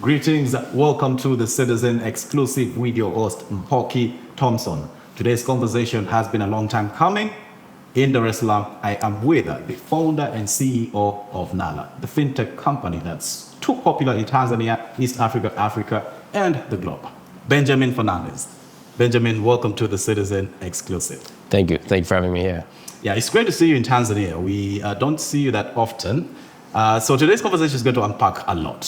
Greetings, welcome to the Citizen exclusive video host, Mpoki Thompson. Today's conversation has been a long time coming. In Dar es Salaam, I am with the founder and CEO of Nala, the fintech company that's too popular in Tanzania, East Africa, Africa, and the globe. Benjamin Fernandes. Benjamin, welcome to the Citizen exclusive. Thank you. Thank you for having me here. Yeah, it's great to see you in Tanzania. We don't see you that often. So today's conversation is going to unpack a lot.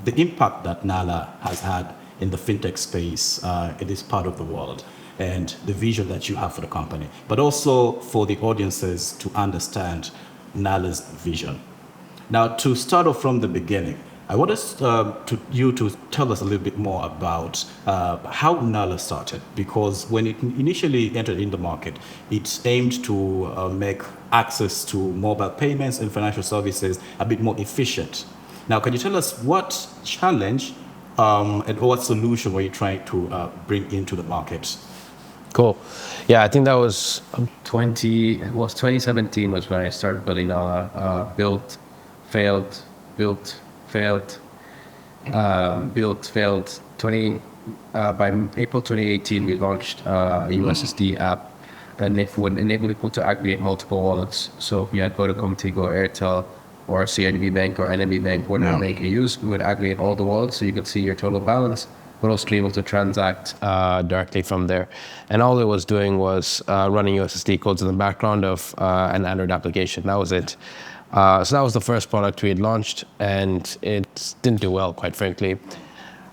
The impact that Nala has had in the fintech space in this part of the world, and the vision that you have for the company, but also for the audiences to understand Nala's vision. Now, to start off from the beginning, I want you to tell us a little bit more about how Nala started, because when it initially entered in the market, it aimed to make access to mobile payments and financial services a bit more efficient. Now, can you tell us what challenge and what solution were you trying to bring into the market? Cool. Yeah, I think that was 2017 was when I started building Nala. Built, failed, built, failed, built, failed. By April 2018, we launched a USSD app that would enable people to aggregate multiple wallets. So if you had Vodacom, Tigo, Airtel, or CNB Bank or NMB Bank, whatever bank you use, we would aggregate all the wallets so you could see your total balance, but also be able to transact directly from there. And all it was doing was running USSD codes in the background of an Android application. That was it. So that was the first product we had launched, and it didn't do well, quite frankly.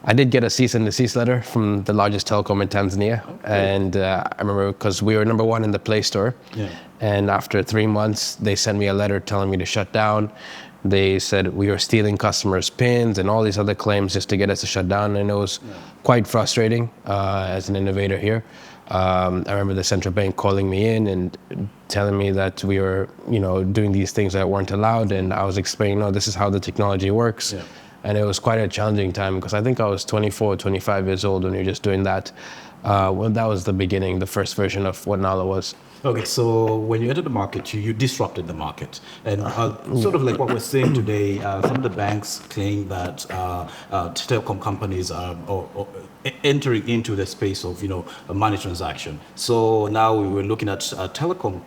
I did get a cease and desist letter from the largest telecom in Tanzania. Okay. And I remember because we were number one in the Play Store. Yeah. And after 3 months, they sent me a letter telling me to shut down. They said we were stealing customers' PINs and all these other claims just to get us to shut down. And it was quite frustrating as an innovator here. I remember the central bank calling me in and telling me that we were, doing these things that weren't allowed. And I was explaining, no, this is how the technology works. Yeah. And it was quite a challenging time because I think I was 24, 25 years old when you're just doing that. Well, that was the beginning, the first version of what Nala was. Okay, so when you entered the market, you disrupted the market. And sort of like what we're seeing today, some of the banks claim that telecom companies are entering into the space of, a money transaction. So now we were looking at telecom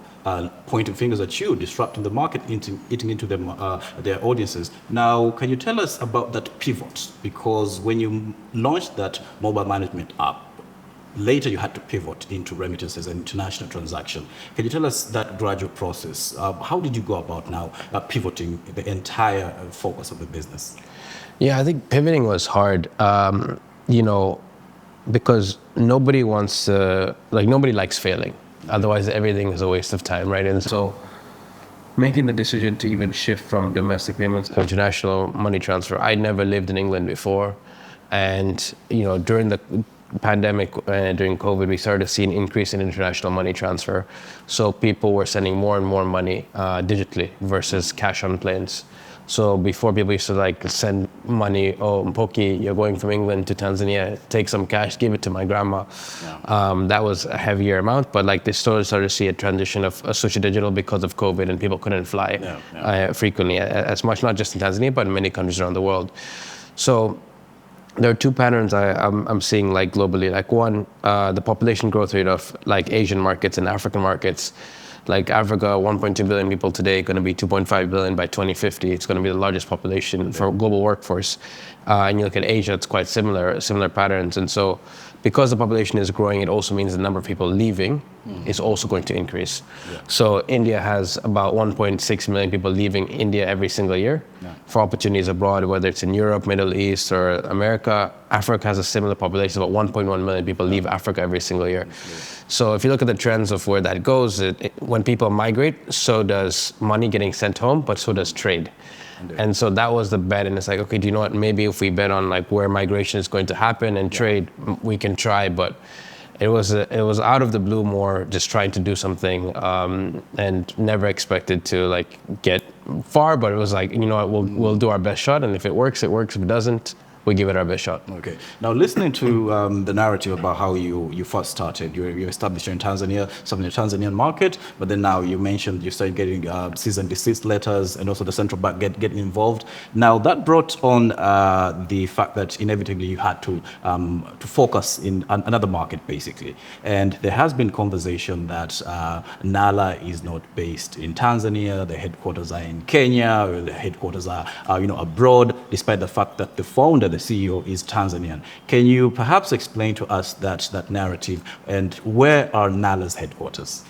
pointing fingers at you, disrupting the market, eating into them, their audiences. Now, can you tell us about that pivot? Because when you launched that mobile management app, later you had to pivot into remittances and international transaction. Can you tell us that gradual process? How did you go about now pivoting the entire focus of the business? Yeah, I think pivoting was hard, because nobody wants to, nobody likes failing. Otherwise, everything is a waste of time, right? And so making the decision to even shift from domestic payments to international money transfer. I'd never lived in England before. And, during the pandemic, during COVID, we started to see an increase in international money transfer. So people were sending more and more money digitally versus cash on planes. So before, people used to send money, Mpoki, you're going from England to Tanzania, take some cash, give it to my grandma. Yeah. That was a heavier amount, but they started to see a transition of social digital because of COVID, and people couldn't fly frequently as much, not just in Tanzania, but in many countries around the world. So there are two patterns I'm seeing globally. One, the population growth rate of Asian markets and African markets. Africa, 1.2 billion people today, going to be 2.5 billion by 2050. It's going to be the largest population for global workforce. And you look at Asia, it's quite similar patterns. And so because the population is growing, it also means the number of people leaving is also going to increase. Yeah. So India has about 1.6 million people leaving India every single year for opportunities abroad, whether it's in Europe, Middle East, or America. Africa has a similar population, about 1.1 million people leave Africa every single year. So if you look at the trends of where that goes, when people migrate, so does money getting sent home, but so does trade. And so that was the bet, and it's okay, do you know what, maybe if we bet on where migration is going to happen and trade, we can try. But it was out of the blue, more just trying to do something, and never expected to get far, but it was you know what, we'll do our best shot, and if it works, it works. If it doesn't, we give it our best shot. Okay. Now, listening to the narrative about how you first started, you established in Tanzania, something in the Tanzanian market, but then now you mentioned you started getting cease and desist letters, and also the central bank getting involved. Now, that brought on the fact that inevitably you had to focus in another market, basically. And there has been conversation that Nala is not based in Tanzania, the headquarters are in Kenya, or the headquarters are abroad, despite the fact that the founder, the CEO, is Tanzanian. Can you perhaps explain to us that narrative, and where are Nala's headquarters?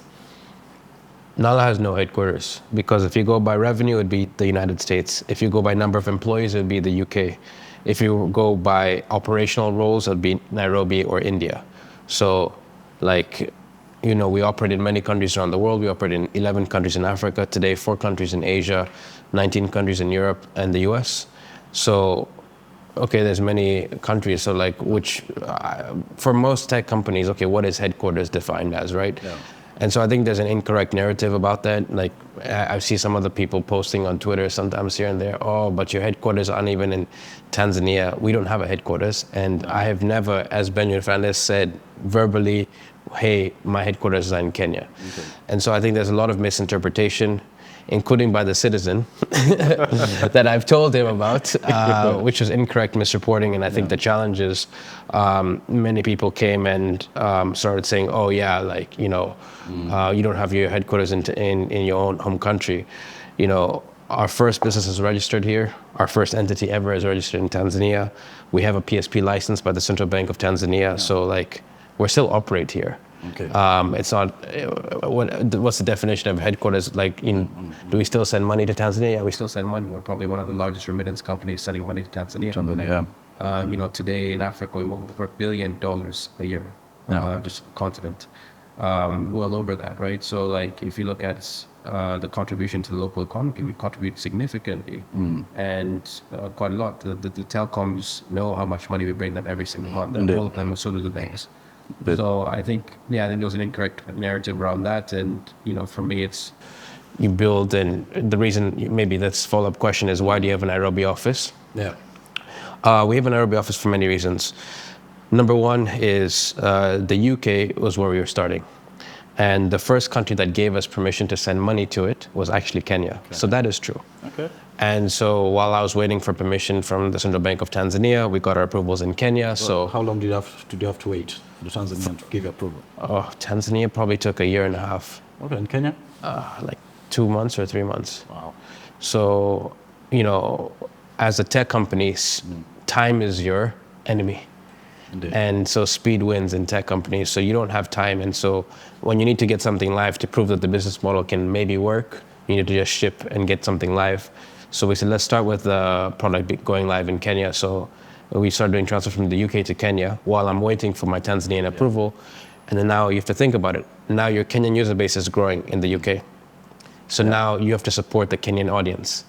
Nala has no headquarters, because if you go by revenue, it'd be the United States. If you go by number of employees, it'd be the UK. If you go by operational roles, it'd be Nairobi or India. So, we operate in many countries around the world. We operate in 11 countries in Africa today, 4 countries in Asia, 19 countries in Europe and the US. So, okay, there's many countries. So for most tech companies, okay, what is headquarters defined as, right? Yeah. And so I think there's an incorrect narrative about that. I see some other people posting on Twitter sometimes here and there, oh, but your headquarters aren't even in Tanzania. We don't have a headquarters. And I have never, as Benjamin Fernandes said verbally, hey, my headquarters are in Kenya. Okay. And so I think there's a lot of misinterpretation, including by the citizen, that I've told him about, which was incorrect misreporting. And I think the challenge is many people came and started saying, oh, yeah, you don't have your headquarters in your own home country. Our first business is registered here. Our first entity ever is registered in Tanzania. We have a PSP license by the Central Bank of Tanzania. Yeah. So we still operate here. Okay. It's not, what's the definition of headquarters? Do we still send money to Tanzania? Yeah, we still send money. We're probably one of the largest remittance companies sending money to Tanzania. Today in Africa, we move over $1 billion a year, just continent. Well over that, right? So if you look at the contribution to the local economy, we contribute significantly and quite a lot. The telecoms know how much money we bring them every single month, and all of them, so do the banks. So I think there was an incorrect narrative around that. And, for me, it's you build, and the reason, maybe this follow-up question is, why do you have a Nairobi office? Yeah. We have a Nairobi office for many reasons. Number one is the UK was where we were starting. And the first country that gave us permission to send money to it was actually Kenya. Okay. So that is true. Okay. And so while I was waiting for permission from the Central Bank of Tanzania, we got our approvals in Kenya. Well, so how long did you have to wait for the Tanzanian to give you approval? Tanzania probably took a year and a half. Okay, and Kenya? 2 months or 3 months. Wow. So, as a tech company, time is your enemy. Indeed. And so speed wins in tech companies. So you don't have time. And so when you need to get something live to prove that the business model can maybe work, you need to just ship and get something live. So we said, let's start with the product going live in Kenya. So we started doing transfer from the UK to Kenya while I'm waiting for my Tanzanian approval. And then now you have to think about it. Now your Kenyan user base is growing in the UK. So now you have to support the Kenyan audience.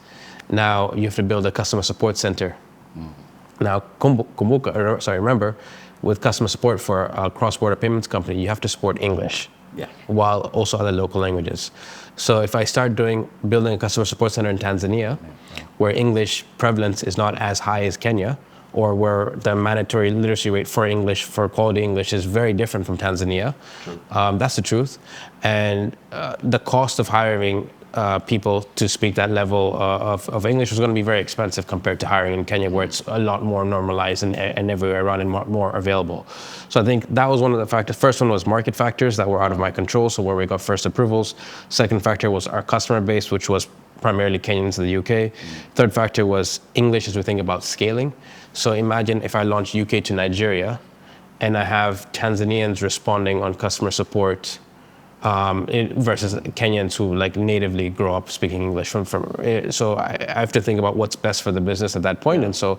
Now you have to build a customer support center. Now, remember, with customer support for a cross-border payments company, you have to support English, while also other local languages. So if I start building a customer support center in Tanzania, where English prevalence is not as high as Kenya, or where the mandatory literacy rate for English, for quality English, is very different from Tanzania, that's the truth. And the cost of hiring people to speak that level of English was going to be very expensive compared to hiring in Kenya, where it's a lot more normalized and everywhere around and more available. So I think that was one of the factors. First one was market factors that were out of my control, so where we got first approvals. Second factor was our customer base, which was primarily Kenyans in the UK. Third factor was English as we think about scaling. So imagine if I launch UK to Nigeria and I have Tanzanians responding on customer support versus Kenyans who natively grow up speaking English so I have to think about what's best for the business at that point. And so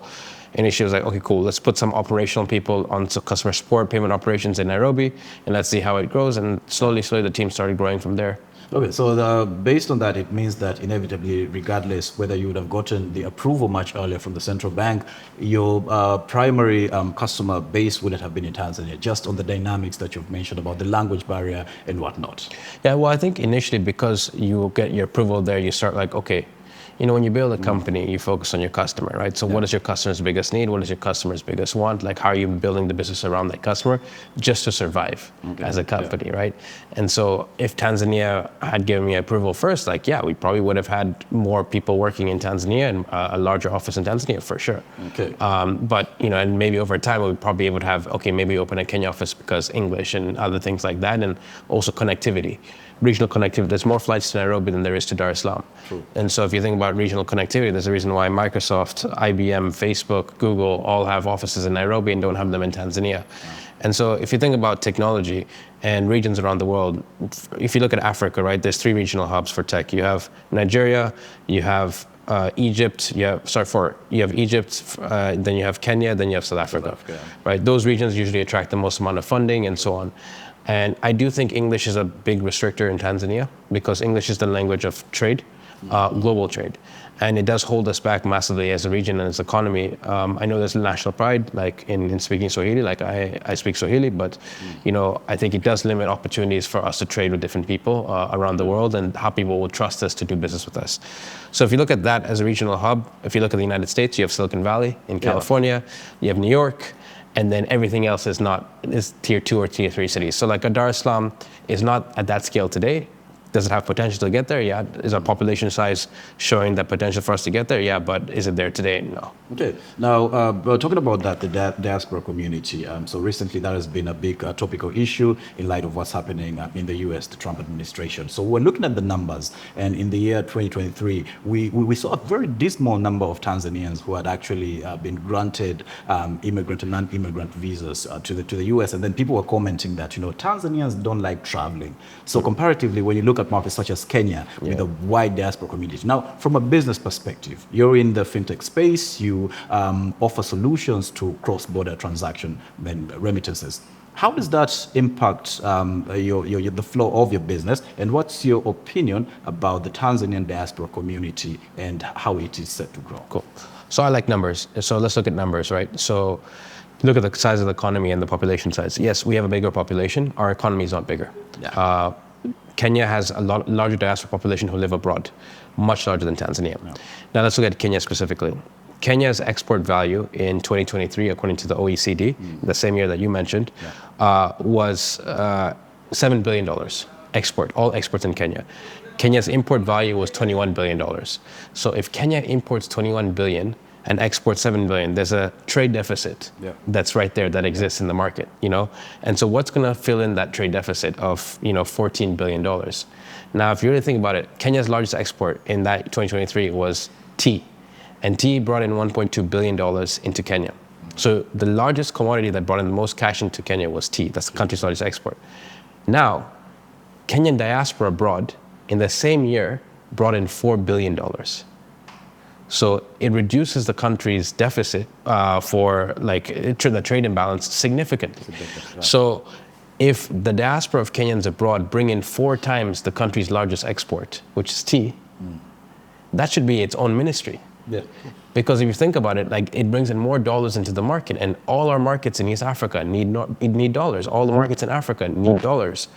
initially I was like, okay, cool, let's put some operational people on customer support, payment operations in Nairobi, and let's see how it grows. And slowly the team started growing from there. Okay, so based on that, it means that inevitably, regardless whether you would have gotten the approval much earlier from the central bank, your primary customer base wouldn't have been in Tanzania, just on the dynamics that you've mentioned about the language barrier and whatnot. Yeah, well, I think initially because you get your approval there, you start okay, when you build a company, you focus on your customer, right? So what is your customer's biggest need? What is your customer's biggest want? Like, how are you building the business around that customer just to survive as a company, right? And so if Tanzania had given me approval first, like, we probably would have had more people working in Tanzania and a larger office in Tanzania for sure. Okay. But, and maybe over time, we would probably would have, maybe open a Kenya office because English and other things like that, and also connectivity. Regional connectivity. There's more flights to Nairobi than there is to Dar es Salaam. True. And so if you think about regional connectivity, there's a reason why Microsoft, IBM, Facebook, Google all have offices in Nairobi and don't have them in Tanzania. And so if you think about technology and regions around the world, if you look at Africa, right, there's 3 regional hubs for tech. You have Nigeria, you have Egypt, you have Egypt, then you have Kenya, then you have South Africa, right? Those regions usually attract the most amount of funding and so on. And I do think English is a big restrictor in Tanzania because English is the language of trade, global trade. And it does hold us back massively as a region and as an economy. I know there's national pride, like in speaking Swahili, like I speak Swahili, but I think it does limit opportunities for us to trade with different people around the world and how people will trust us to do business with us. So if you look at that as a regional hub, if you look at the United States, you have Silicon Valley in California, you have New York, and then everything else is tier 2 or tier 3 cities. So like Dar es Salaam is not at that scale today. Does it have potential to get there? Yeah. Is our population size showing that potential for us to get there? Yeah, but is it there today? No. Okay. Now, we're talking about that, the diaspora community. So recently that has been a big topical issue in light of what's happening in the US, the Trump administration. So we're looking at the numbers, and in the year 2023, we saw a very dismal number of Tanzanians who had actually been granted immigrant and non-immigrant visas to the US, and then people were commenting that, Tanzanians don't like traveling. So comparatively, when you look at markets such as Kenya with a wide diaspora community. Now, from a business perspective, you're in the fintech space, you offer solutions to cross-border transaction and remittances. How does that impact the flow of your business, and what's your opinion about the Tanzanian diaspora community and how it is set to grow? Cool. So I like numbers. So let's look at numbers, right? So look at the size of the economy and the population size. Yes, we have a bigger population. Our economy is not bigger. Yeah. Kenya has a larger diaspora population who live abroad, much larger than Tanzania. Yeah. Now let's look at Kenya specifically. Kenya's export value in 2023, according to the OECD, the same year that you mentioned, was $7 billion export, all exports in Kenya. Kenya's import value was $21 billion. So if Kenya imports $21 billion and exports $7 billion, there's a trade deficit that's right there that exists in the market, And so what's gonna fill in that trade deficit of, $14 billion? Now, if you really think about it, Kenya's largest export in that 2023 was tea. And tea brought in $1.2 billion into Kenya. So the largest commodity that brought in the most cash into Kenya was tea. That's the country's largest export. Now, Kenyan diaspora abroad in the same year brought in $4 billion. So it reduces the country's deficit for the trade imbalance significantly. So if the diaspora of Kenyans abroad bring in 4 times the country's largest export, which is tea, that should be its own ministry. Yeah. Because if you think about it, it brings in more dollars into the market, and all our markets in East Africa need dollars. All the markets in Africa need dollars.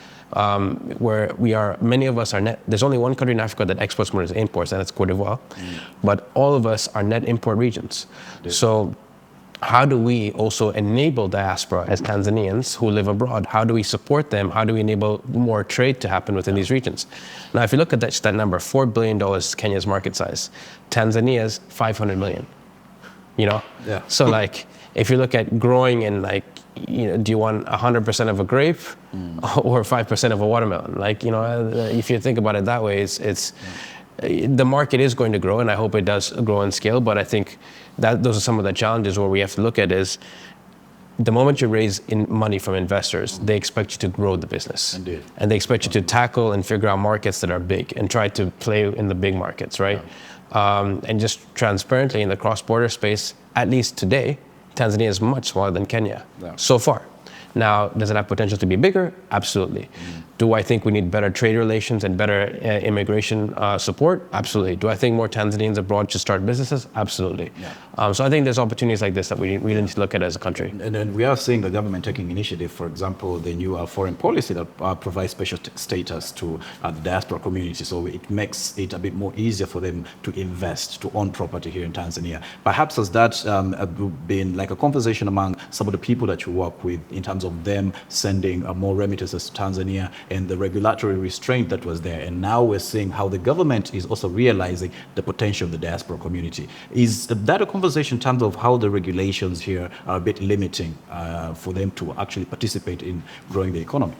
Where many of us are net. There's only one country in Africa that exports more than imports, and that's Cote d'Ivoire. But all of us are net import regions. Yeah. So how do we also enable diaspora as Tanzanians who live abroad? How do we support them? How do we enable more trade to happen within these regions? Now, if you look at that number, $4 billion is Kenya's market size. Tanzania's $500 million. Yeah. So if you look at growing in do you want 100% of a grape or 5% of a watermelon? If you think about it that way, the market is going to grow, and I hope it does grow in scale. But I think that those are some of the challenges where we have to look at is the moment you raise money from investors, they expect you to grow the business. Indeed. And they expect you to tackle and figure out markets that are big and try to play in the big markets, right? Yeah. And just transparently in the cross-border space, at least today, Tanzania is much smaller than Kenya so far. Now, does it have potential to be bigger? Absolutely. Do I think we need better trade relations and better immigration support? Absolutely. Do I think more Tanzanians abroad should start businesses? Absolutely. Yeah. So I think there's opportunities like this that we really need to look at as a country. And then we are seeing the government taking initiative, for example, the new foreign policy that provides special status to the diaspora community. So it makes it a bit more easier for them to invest, to own property here in Tanzania. Perhaps has that been like a conversation among some of the people that you work with in terms of them sending more remittances to Tanzania and the regulatory restraint that was there? And now we're seeing how the government is also realizing the potential of the diaspora community. Is that a conversation in terms of how the regulations here are a bit limiting for them to actually participate in growing the economy?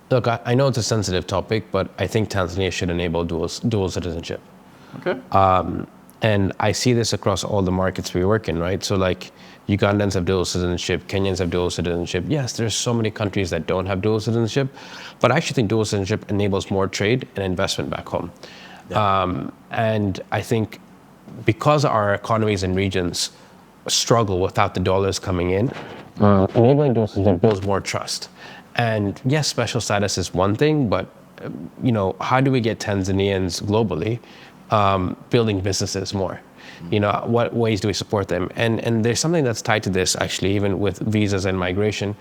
Look, I know it's a sensitive topic, but I think Tanzania should enable dual citizenship. Okay. And I see this across all the markets we work in, right? So like Ugandans have dual citizenship, Kenyans have dual citizenship. Yes, there's so many countries that don't have dual citizenship, but I actually think dual citizenship enables more trade and investment back home. Yeah. And I think because our economies and regions struggle without the dollars coming in, enabling dual citizenship builds more trust. And yes, special status is one thing, but how do we get Tanzanians globally building businesses more? What ways do we support them? And there's something that's tied to this, actually, even with visas and migration.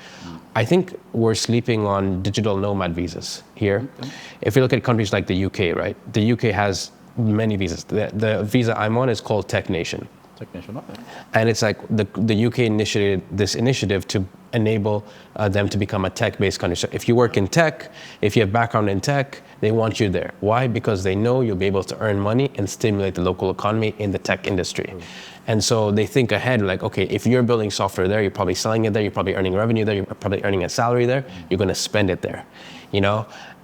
I think we're sleeping on digital nomad visas here. Okay. If you look at countries like the UK, right? The UK has many visas. The visa I'm on is called Tech Nation. Tech Nation, okay. And it's like the UK initiated this initiative to enable them to become a tech-based country. So if you work in tech, if you have background in tech, they want you there. Why? Because they know you'll be able to earn money and stimulate the local economy in the tech industry. And so they think ahead, like, okay, if you're building software there, you're probably selling it there, you're probably earning revenue there, you're probably earning a salary there, you're going to spend it there,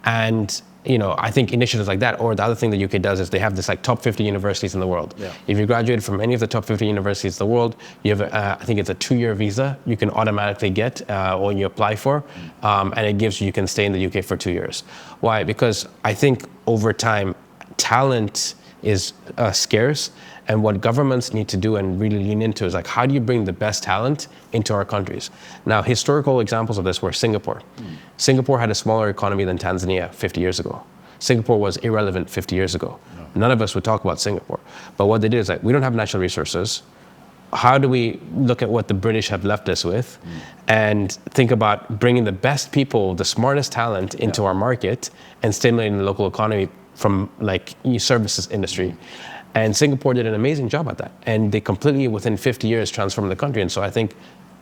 And I think initiatives like that, or the other thing the UK does is they have this like top 50 universities in the world. Yeah. If you graduate from any of the top 50 universities in the world, you have, I think it's a 2-year visa you can automatically get when you apply for, and it gives you can stay in the UK for 2 years. Why? Because I think over time, talent is scarce, and what governments need to do and really lean into is like, how do you bring the best talent into our countries? Now, historical examples of this were Singapore. Singapore had a smaller economy than Tanzania 50 years ago. Singapore was irrelevant 50 years ago. No. None of us would talk about Singapore. But what they did is like, we don't have natural resources. How do we look at what the British have left us with and think about bringing the best people, the smartest talent into our market and stimulating the local economy from like services industry? And Singapore did an amazing job at that. And they completely, within 50 years, transformed the country. And so I think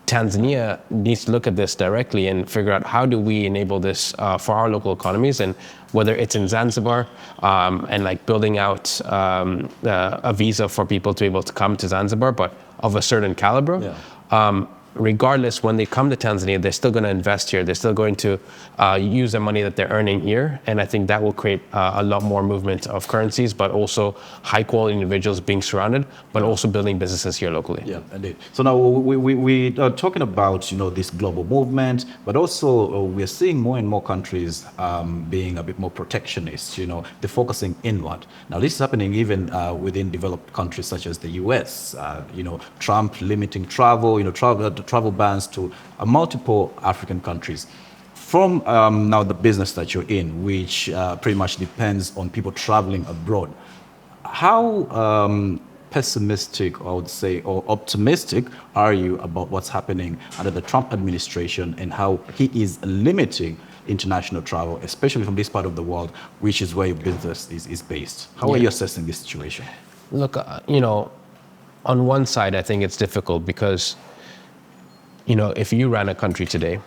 Tanzania needs to look at this directly and figure out how do we enable this for our local economies, and whether it's in Zanzibar and like building out a visa for people to be able to come to Zanzibar, but of a certain caliber. Yeah. Regardless, when they come to Tanzania, they're still going to invest here. They're still going to use the money that they're earning here. And I think that will create a lot more movement of currencies, but also high quality individuals being surrounded, but also building businesses here locally. Yeah, indeed. So now we are talking about, this global movement, but also we're seeing more and more countries being a bit more protectionist, they're focusing inward. Now this is happening even within developed countries such as the US, Trump limiting travel, travel bans to multiple African countries. From now the business that you're in, which pretty much depends on people traveling abroad, how pessimistic, I would say, or optimistic are you about what's happening under the Trump administration and how he is limiting international travel, especially from this part of the world, which is where your business is based? How are you assessing this situation? Look, on one side, I think it's difficult because if you ran a country today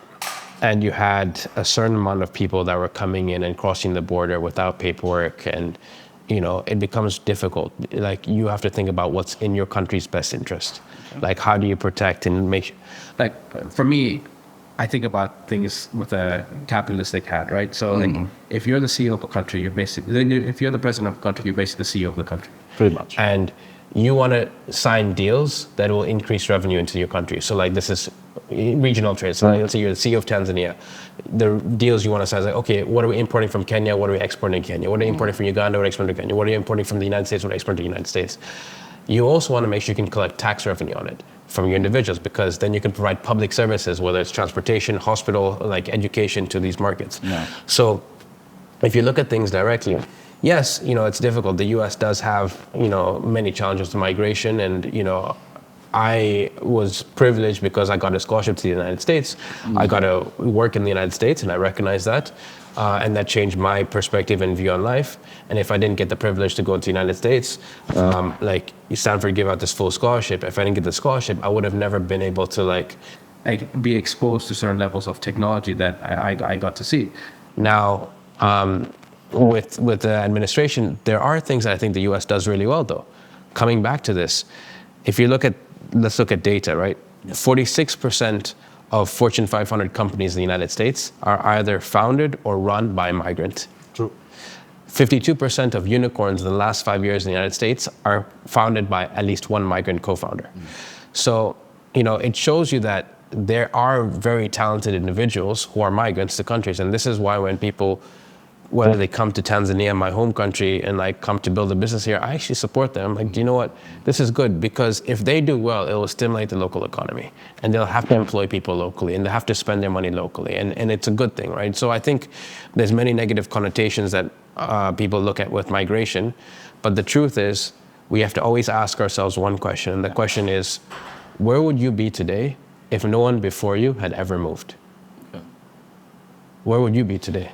and you had a certain amount of people that were coming in and crossing the border without paperwork, and, it becomes difficult. Like, you have to think about what's in your country's best interest. Okay. Like, how do you protect and make sure? Like, for me, I think about things with a capitalistic hat, right? So, like, if you're the CEO of a country, if you're the president of a country, you're basically the CEO of the country. Pretty much. And you want to sign deals that will increase revenue into your country. So like, this is regional trade. So let's say you're the CEO of Tanzania. The deals you want to sign is like, okay, what are we importing from Kenya? What are we exporting to Kenya? What are we importing from Uganda? What are we exporting to Kenya? What are you importing from the United States? What are we exporting to the United States? You also want to make sure you can collect tax revenue on it. from your individuals, because then you can provide public services, whether it's transportation, hospital, like education to these markets. Yeah. So if you look at things directly, yes, it's difficult. The US does have, many challenges to migration, and, I was privileged because I got a scholarship to the United States. I got to work in the United States, and I recognize that. And that changed my perspective and view on life. And if I didn't get the privilege to go to the United States, like Stanford gave out this full scholarship. If I didn't get the scholarship, I would have never been able to like be exposed to certain levels of technology that I got to see. Now, with the administration, there are things that I think the U.S. does really well, though. Coming back to this, if you let's look at data, right? 46% of Fortune 500 companies in the United States are either founded or run by a migrant. True. 52% of unicorns in the last 5 years in the United States are founded by at least one migrant co-founder. So, it shows you that there are very talented individuals who are migrants to countries. And this is why when people, whether they come to Tanzania, my home country, and like come to build a business here, I actually support them. Like, do you know what? This is good, because if they do well, it will stimulate the local economy, and they'll have to employ people locally, and they have to spend their money locally, and it's a good thing, right? So I think there's many negative connotations that people look at with migration, but the truth is we have to always ask ourselves one question, and the question is, where would you be today if no one before you had ever moved? Okay. Where would you be today?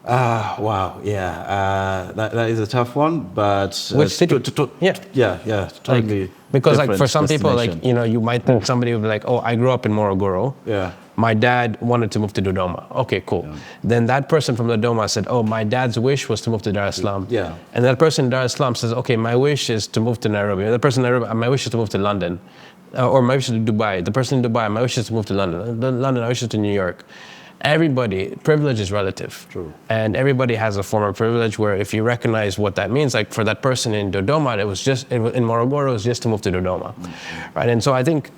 Wow, yeah, that is a tough one, but Which city? Totally. Because like for different some people, like destination. you might think somebody would be like, oh, I grew up in Morogoro. Yeah. My dad wanted to move to Dodoma. Okay, cool. Yeah. Then that person from Dodoma said, oh, my dad's wish was to move to Dar es Salaam. Yeah. And that person in Dar es Salaam says, okay, my wish is to move to Nairobi. The person in Nairobi, my wish is to move to London. Or my wish is to Dubai. The person in Dubai, my wish is to move to London. London, my wish is to New York. Everybody, privilege is relative. True. And everybody has a form of privilege where if you recognize what that means, like for that person in Dodoma, in Morogoro, it was just to move to Dodoma, right? And so I think,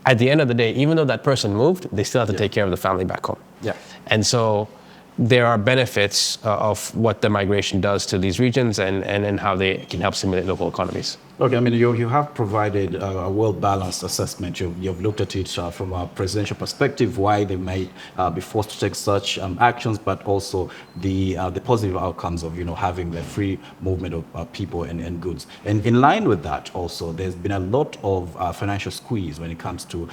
at the end of the day, even though that person moved, they still have to take care of the family back home. Yeah. And so there are benefits of what the migration does to these regions and how they can help stimulate local economies. Okay, I mean, you have provided a well-balanced assessment. You've looked at it from a presidential perspective, why they may be forced to take such actions, but also the positive outcomes of, having the free movement of people and goods. And in line with that, also, there's been a lot of financial squeeze when it comes to,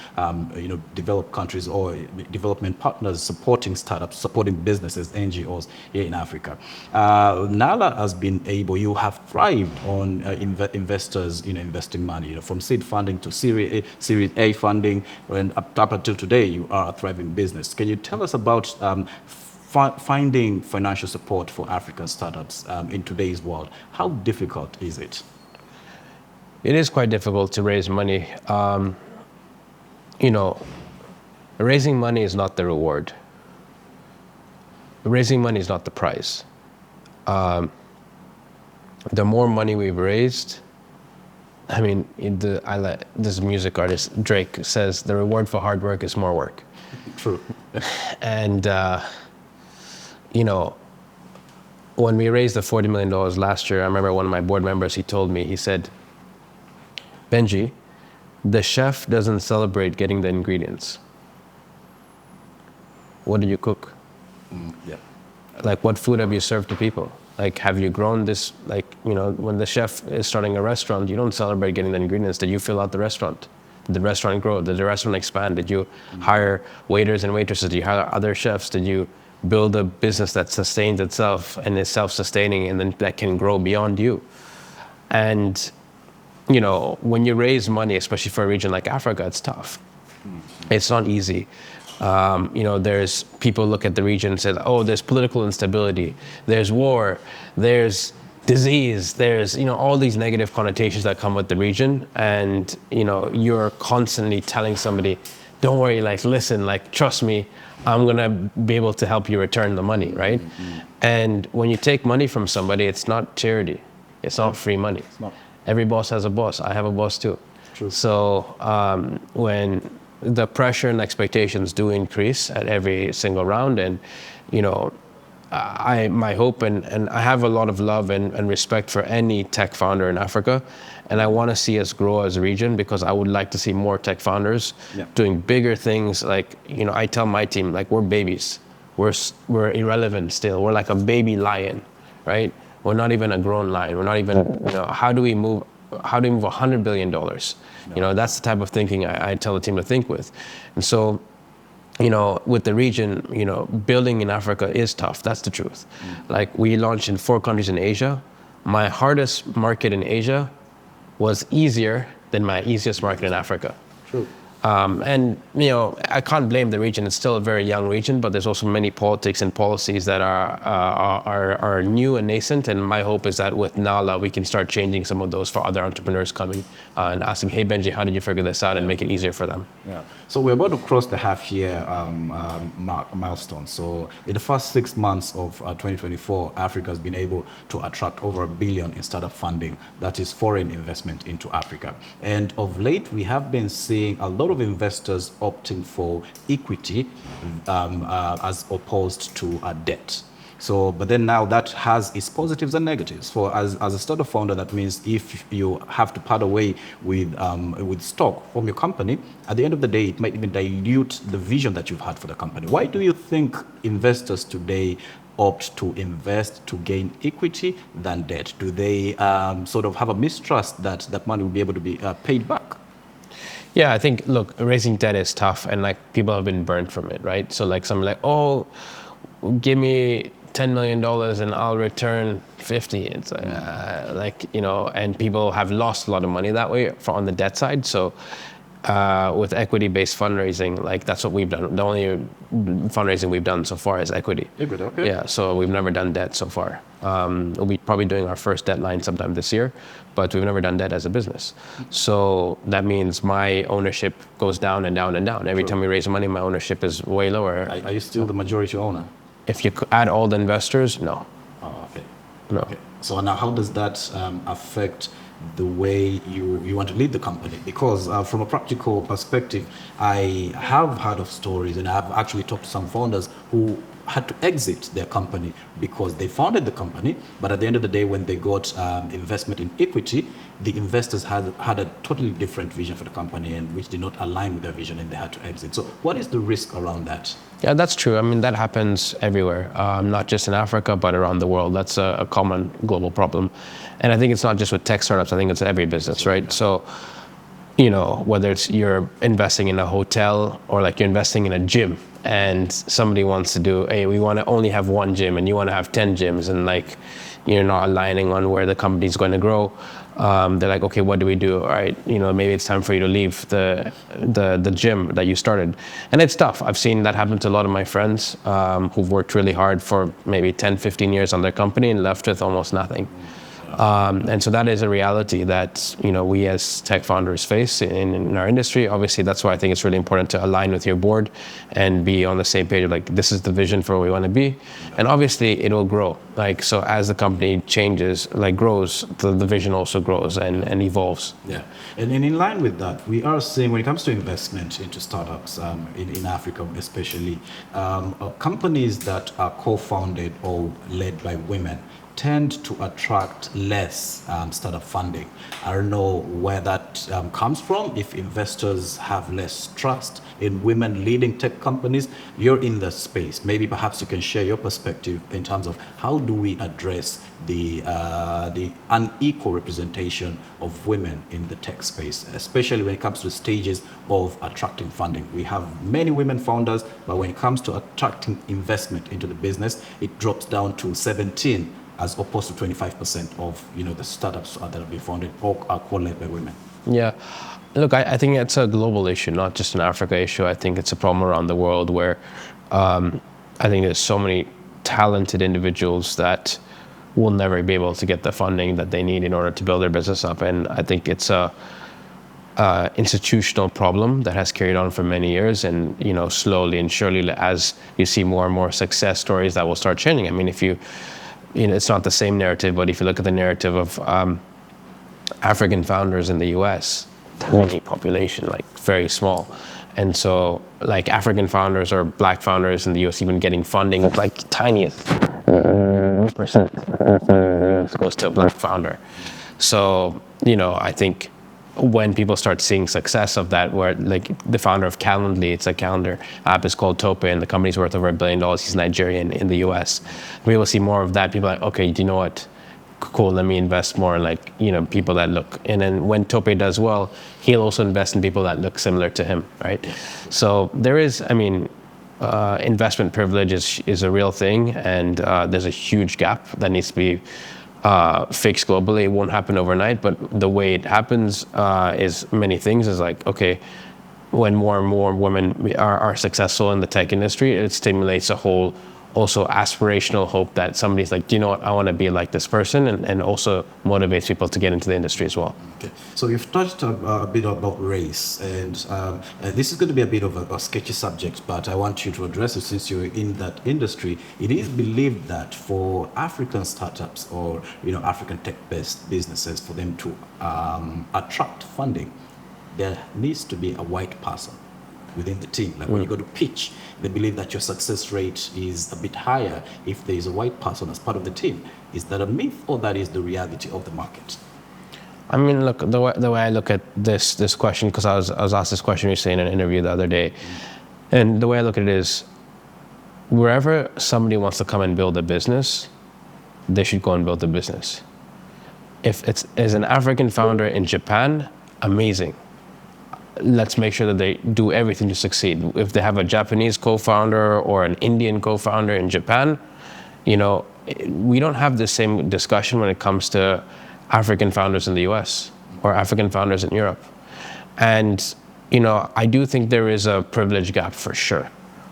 developed countries or development partners supporting startups, supporting businesses, NGOs here in Africa. Nala has been able, you have thrived on investors investing money, from seed funding to Series A funding, and up until today, you are a thriving business. Can you tell us about finding financial support for African startups in today's world? How difficult is it? It is quite difficult to raise money. Raising money is not the reward. Raising money is not the prize. The more money we've raised, I mean, this music artist, Drake, says the reward for hard work is more work. True. And, when we raised the $40 million last year, I remember one of my board members, he told me, he said, Benji, the chef doesn't celebrate getting the ingredients. What did you cook? Yeah. Like, what food have you served to people? Like, have you grown this, when the chef is starting a restaurant, you don't celebrate getting the ingredients. Did you fill out the restaurant? Did the restaurant grow? Did the restaurant expand? Did you hire waiters and waitresses? Did you hire other chefs? Did you build a business that sustains itself and is self-sustaining and then that can grow beyond you? And, when you raise money, especially for a region like Africa, it's tough. It's not easy. There's people look at the region and say, oh, there's political instability, there's war, there's disease, there's, all these negative connotations that come with the region. And, you're constantly telling somebody, don't worry, listen, trust me, I'm going to be able to help you return the money, right? Mm-hmm. And when you take money from somebody, it's not charity. It's not free money. It's not. Every boss has a boss. I have a boss too. True. So when the pressure and expectations do increase at every single round, and my hope, and I have a lot of love and respect for any tech founder in Africa, and I want to see us grow as a region because I would like to see more tech founders doing bigger things. Like, I tell my team, like, we're babies, we're irrelevant still. We're like a baby lion, right? We're not even a grown lion. We're not even, how do we move $100 billion? That's the type of thinking I tell the team to think with. And so, with the region, building in Africa is tough. That's the truth. Like, we launched in 4 countries in Asia. My hardest market in Asia was easier than my easiest market in Africa. True. And I can't blame the region. It's still a very young region, but there's also many politics and policies that are new and nascent. And my hope is that with Nala, we can start changing some of those for other entrepreneurs coming and asking, hey, Benji, how did you figure this out, and make it easier for them? Yeah. So we're about to cross the half-year milestone. So in the first 6 months of 2024, Africa has been able to attract over $1 billion in startup funding. That is foreign investment into Africa. And of late, we have been seeing a lot of investors opting for equity as opposed to debt. So, but then now that has its positives and negatives. For as a startup founder, that means if you have to part away with stock from your company, at the end of the day, it might even dilute the vision that you've had for the company. Why do you think investors today opt to invest to gain equity than debt? Do they sort of have a mistrust that that money will be able to be paid back? Yeah, I think, look, raising debt is tough, and like people have been burnt from it, right? So like someone like, oh, give me $10 million and I'll return 50. It's and people have lost a lot of money that way on the debt side. So with equity-based fundraising, like that's what we've done. The only fundraising we've done so far is equity. Equity, okay. Yeah, so we've never done debt so far. We'll be probably doing our first debt line sometime this year, but we've never done debt as a business. So that means my ownership goes down and down and down. Every time we raise money, my ownership is way lower. Are you still the majority owner? If you add all the investors, no. Oh, okay. No. Okay. So now how does that affect the way you want to lead the company? Because from a practical perspective, I have heard of stories, and I've actually talked to some founders who had to exit their company because they founded the company, but at the end of the day, when they got investment in equity, the investors had a totally different vision for the company, and which did not align with their vision, and they had to exit. So what is the risk around that? Yeah, that's true. I mean, that happens everywhere, not just in Africa, but around the world. That's a common global problem. And I think it's not just with tech startups, I think it's every business, right? So, whether it's you're investing in a hotel or like you're investing in a gym, and somebody wants to do, hey, we want to only have one gym and you want to have 10 gyms, and like you're not aligning on where the company's going to grow. They're like, okay, what do we do? All right, maybe it's time for you to leave the gym that you started. And it's tough. I've seen that happen to a lot of my friends who've worked really hard for maybe 10, 15 years on their company and left with almost nothing. And so that is a reality that we as tech founders face in our industry. Obviously, that's why I think it's really important to align with your board and be on the same page of like, this is the vision for where we want to be. And obviously it will grow. Like, so as the company changes, like grows, the vision also grows and evolves. Yeah, and in line with that, we are seeing when it comes to investment into startups in Africa especially, companies that are co-founded or led by women tend to attract less startup funding. I don't know where that comes from, if investors have less trust in women leading tech companies. You're in the space. Maybe perhaps you can share your perspective in terms of how do we address the unequal representation of women in the tech space, especially when it comes to stages of attracting funding. We have many women founders, but when it comes to attracting investment into the business, it drops down to 17 as opposed to 25% of the startups that have been founded or are co-led by women. Yeah, look, I think it's a global issue, not just an Africa issue. I think it's a problem around the world where I think there's so many talented individuals that will never be able to get the funding that they need in order to build their business up. And I think it's a institutional problem that has carried on for many years, and slowly and surely, as you see more and more success stories, that will start changing. I mean, if it's not the same narrative, but if you look at the narrative of African founders in the US, tiny population, like very small. And so like African founders or black founders in the US even getting funding, like tiniest. percent goes to a black founder. So, I think when people start seeing success of that, where like the founder of Calendly, it's a calendar app, is called Tope, and the company's worth over $1 billion. He's Nigerian in the US. We will see more of that. People are like, okay, do you know what? Cool, let me invest more in people that look. And then when Tope does well, he'll also invest in people that look similar to him, right? So there is, investment privilege is a real thing, and there's a huge gap that needs to be fixed globally. It won't happen overnight, but the way it happens is many things. Is like, okay, when more and more women are successful in the tech industry, it stimulates a whole also aspirational hope that somebody's like, do you know what, I want to be like this person, and also motivates people to get into the industry as well. Okay. So you've touched a bit about race, and this is going to be a bit of a sketchy subject, but I want you to address it since you're in that industry. It is believed that for African startups or African tech-based businesses, for them to attract funding, there needs to be a white person within the team. Like when you go to pitch, they believe that your success rate is a bit higher if there is a white person as part of the team. Is that a myth, or that is the reality of the market? I mean, look, the way I look at this question, because I was asked this question recently in an interview the other day, and the way I look at it is, wherever somebody wants to come and build a business, they should go and build a business. If it's as an African founder in Japan, amazing. Let's make sure that they do everything to succeed. If they have a Japanese co-founder or an Indian co-founder in Japan, we don't have the same discussion when it comes to African founders in the US or African founders in Europe. And, I do think there is a privilege gap for sure,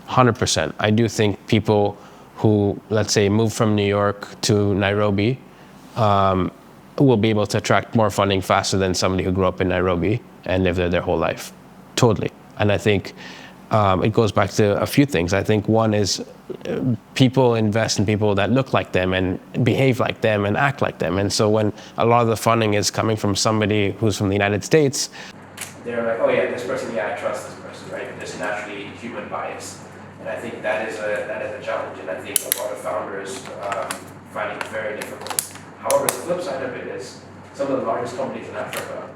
100%. I do think people who, let's say, move from New York to Nairobi will be able to attract more funding faster than somebody who grew up in Nairobi and lived there their whole life. Totally. And I think it goes back to a few things. I think one is people invest in people that look like them and behave like them and act like them. And so when a lot of the funding is coming from somebody who's from the United States, they're like, oh yeah, this person, yeah, I trust this person, right? There's naturally human bias. And I think that is a challenge. And I think a lot of founders find it very difficult. However, the flip side of it is some of the largest companies in Africa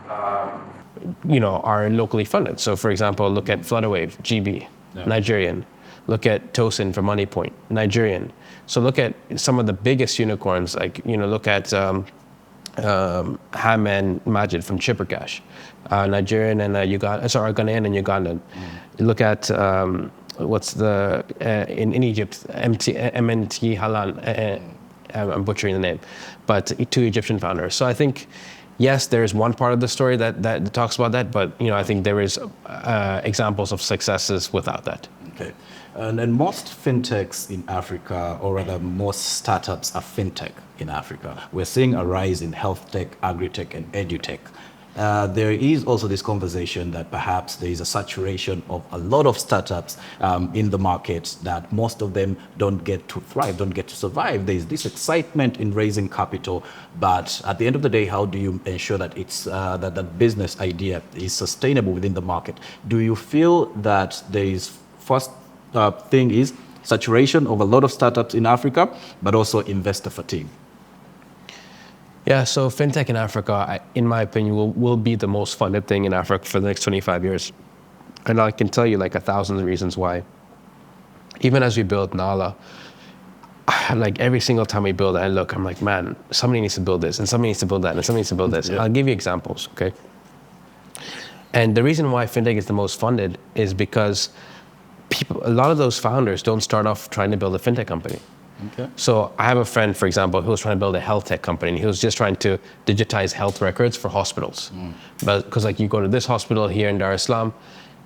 are locally funded. So for example, look at Flutterwave, GB, yeah. Nigerian. Look at Tosin for Moneypoint, Nigerian. So look at some of the biggest unicorns, like, look at Ham and Majid from Chippercash, Nigerian and Ghanaian and Ugandan. Look at in Egypt, MNT Halan, I'm butchering the name, but 2 Egyptian founders. So I think, yes, there's one part of the story that talks about that, but I think there is examples of successes without that. Okay, and most fintechs in Africa, or rather most startups are fintech in Africa. We're seeing a rise in health tech, agri-tech, and edu-tech. There is also this conversation that perhaps there is a saturation of a lot of startups in the market, that most of them don't get to thrive, don't get to survive. There is this excitement in raising capital, but at the end of the day, how do you ensure that it's that the business idea is sustainable within the market? Do you feel that there is, first thing is saturation of a lot of startups in Africa, but also investor fatigue? Yeah, so fintech in Africa, in my opinion, will be the most funded thing in Africa for the next 25 years. And I can tell you 1,000 reasons why. Even as we build Nala, every single time we build it, I'm like, man, somebody needs to build this, and somebody needs to build that, and somebody needs to build this. Yeah. I'll give you examples, okay? And the reason why fintech is the most funded is because a lot of those founders don't start off trying to build a fintech company. Okay. So I have a friend, for example, who was trying to build a health tech company, and he was just trying to digitize health records for hospitals. But because you go to this hospital here in Dar es Salaam,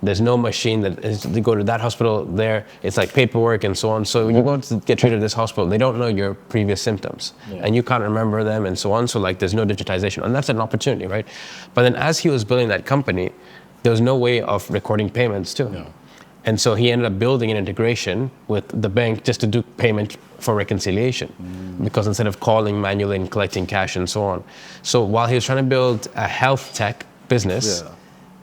there's no machine you go to that hospital there, it's paperwork and so on. So when you go to get treated at this hospital, they don't know your previous symptoms, and you can't remember them and so on. So there's no digitization, and that's an opportunity, right? But then as he was building that company, there was no way of recording payments too. No. And so he ended up building an integration with the bank just to do payment for reconciliation, because instead of calling manually and collecting cash and so on. So while he was trying to build a health tech business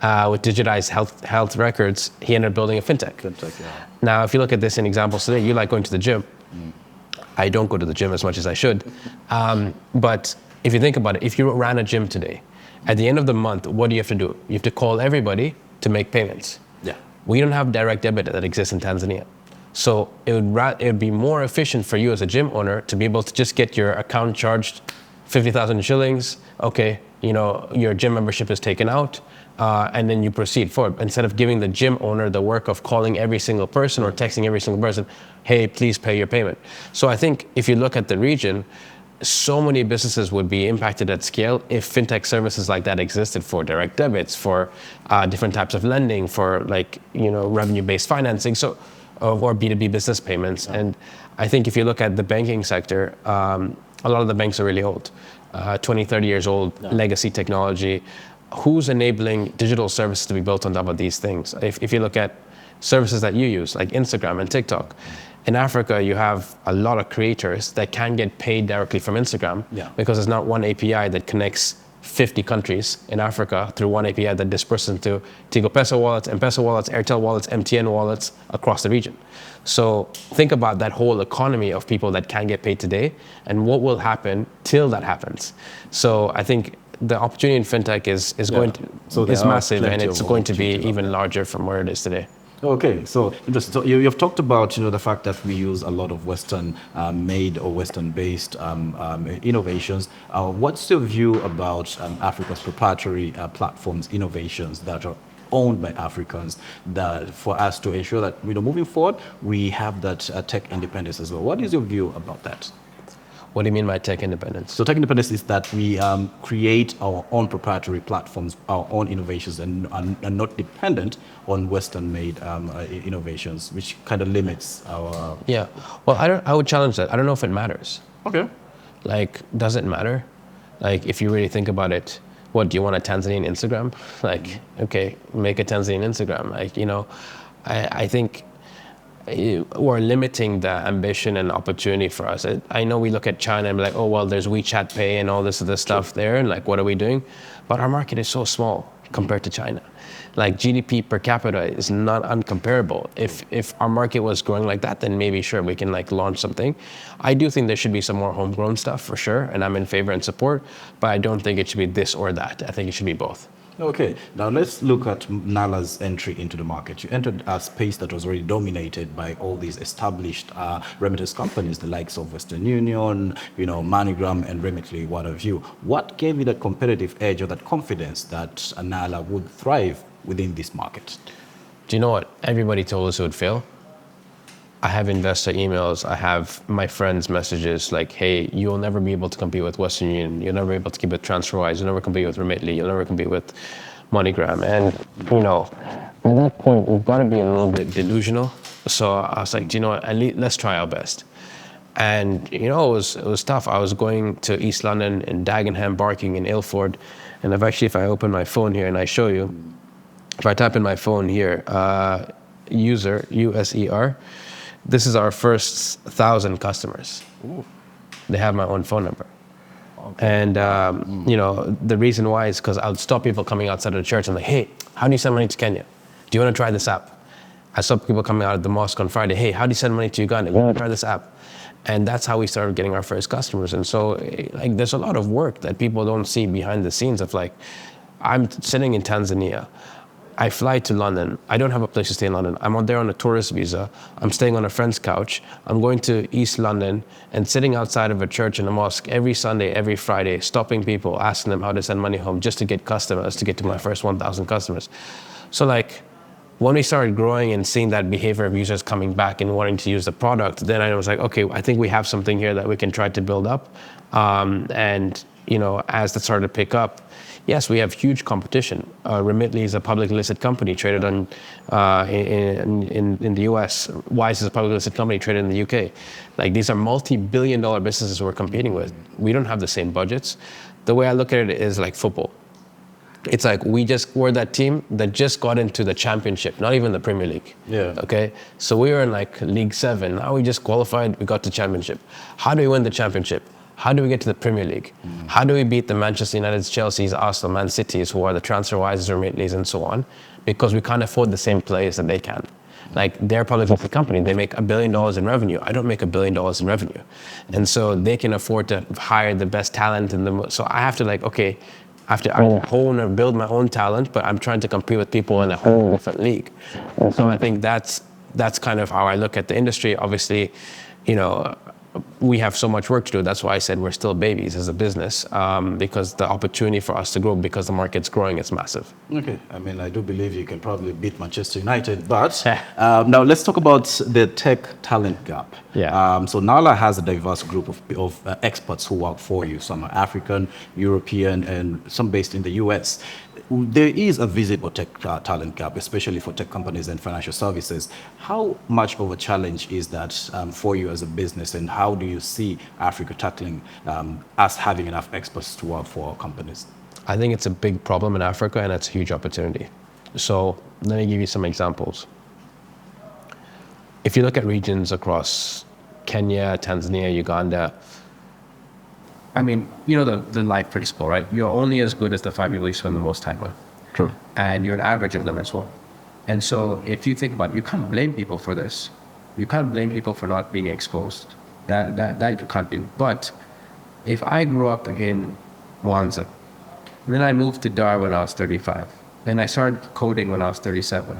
with digitized health records, he ended up building a fintech. Yeah. Now, if you look at this in examples today, you like going to the gym. I don't go to the gym as much as I should. But if you think about it, if you ran a gym today, at the end of the month, what do you have to do? You have to call everybody to make payments. Yeah. We don't have direct debit that exists in Tanzania. So it would be more efficient for you as a gym owner to be able to just get your account charged 50,000 shillings. Okay, your gym membership is taken out, and then you proceed forward. Instead of giving the gym owner the work of calling every single person or texting every single person, hey, please pay your payment. So I think if you look at the region, so many businesses would be impacted at scale if fintech services like that existed for direct debits, for different types of lending, for revenue-based financing, or B2B business payments. Yeah. And I think if you look at the banking sector, a lot of the banks are really old, 20, 30 years old, yeah. Legacy technology. Who's enabling digital services to be built on top of these things? If you look at services that you use, like Instagram and TikTok, in Africa, you have a lot of creators that can get paid directly from Instagram, yeah. because there's not one API that connects 50 countries in Africa through one API that disperses into Tigo Pesa wallets, M-Pesa wallets, Airtel wallets, MTN wallets across the region. So think about that whole economy of people that can get paid today and what will happen till that happens. So I think the opportunity in fintech is massive, and it's going to be even larger from where it is today. Okay, so interesting. So you've talked about the fact that we use a lot of Western made or Western based innovations. What's your view about Africa's proprietary platforms, innovations that are owned by Africans, that for us to ensure that moving forward we have that tech independence as well? What is your view about that? What do you mean by tech independence? So tech independence is that we create our own proprietary platforms, our own innovations, and are not dependent on Western-made innovations, which kind of limits our... Yeah, well, I would challenge that. I don't know if it matters. Okay. Like, does it matter? Like, if you really think about it, what, do you want a Tanzanian Instagram? Like, okay, make a Tanzanian Instagram. Like, I think we're limiting the ambition and opportunity for us. I know we look at China and be like, oh, well, there's WeChat Pay and all this other stuff there, and like, what are we doing? But our market is so small compared to China. Like, GDP per capita is not uncomparable. If our market was growing like that, then maybe sure, we can like launch something. I do think there should be some more homegrown stuff for sure, and I'm in favor and support, but I don't think it should be this or that. I think it should be both. Okay, now let's look at Nala's entry into the market. You entered a space that was already dominated by all these established remittance companies, the likes of Western Union, MoneyGram and Remitly, what have you. What gave you that competitive edge or that confidence that Nala would thrive within this market? Do you know what? Everybody told us it would fail. I have investor emails, I have my friends' messages like, hey, you'll never be able to compete with Western Union, you'll never be able to compete with TransferWise, you'll never compete with Remitly, you'll never compete with MoneyGram. And, at that point, we've got to be a little bit delusional. So I was like, do you know what, let's try our best. And, it was tough. I was going to East London in Dagenham, Barking, in Ilford. And if I open my phone here and I show you, if I type in my phone here, user, USER, this is our first 1,000 customers. Ooh. They have my own phone number. Okay. And, the reason why is because I would stop people coming outside of the church and like, hey, how do you send money to Kenya? Do you want to try this app? I saw people coming out of the mosque on Friday, hey, how do you send money to Uganda? You want to try this app? And that's how we started getting our first customers. And so there's a lot of work that people don't see behind the scenes of I'm sitting in Tanzania. I fly to London. I don't have a place to stay in London. I'm out there on a tourist visa. I'm staying on a friend's couch. I'm going to East London and sitting outside of a church and a mosque every Sunday, every Friday, stopping people, asking them how to send money home just to get customers, to get to my first 1,000 customers. So when we started growing and seeing that behavior of users coming back and wanting to use the product, then I was like, okay, I think we have something here that we can try to build up. As that started to pick up, yes, we have huge competition. Remitly is a publicly listed company traded on in the US. Wise is a publicly listed company traded in the UK. These are multi-billion-dollar businesses we're competing with. We don't have the same budgets. The way I look at it is like football. It's like we're that team that just got into the championship, not even the Premier League. Yeah. Okay. So we were in League 7. Now we just qualified. We got to championship. How do we win the championship? How do we get to the Premier League? Mm. How do we beat the Manchester Uniteds, Chelsea's, Arsenal, Man Cities, who are the TransferWises, Remitleys, and so on? Because we can't afford the same players that they can. Like they're a public listed company. They make $1 billion in revenue. I don't make $1 billion in revenue. And so they can afford to hire the best talent so I have to I have to hone or build my own talent, but I'm trying to compete with people in a whole different league. And so I think that's kind of how I look at the industry. Obviously, we have so much work to do. That's why I said we're still babies as a business, because the opportunity for us to grow, because the market's growing, is massive. Okay, I mean, I do believe you can probably beat Manchester United, but now let's talk about the tech talent gap. Yeah. So Nala has a diverse group of experts who work for you. Some are African, European, and some based in the US. There is a visible tech talent gap, especially for tech companies and financial services. How much of a challenge is that for you as a business, and how do you see Africa tackling us having enough experts to work for our companies? I think it's a big problem in Africa, and it's a huge opportunity. So let me give you some examples. If you look at regions across Kenya, Tanzania, Uganda, I mean, the life principle, right? You're only as good as the 5 people you spend the most time with. True. And you're an average of them as well. And so if you think about it, you can't blame people for this. You can't blame people for not being exposed. That you can't do. But if I grew up in Mwanza, then I moved to Dar when I was 35. Then I started coding when I was 37.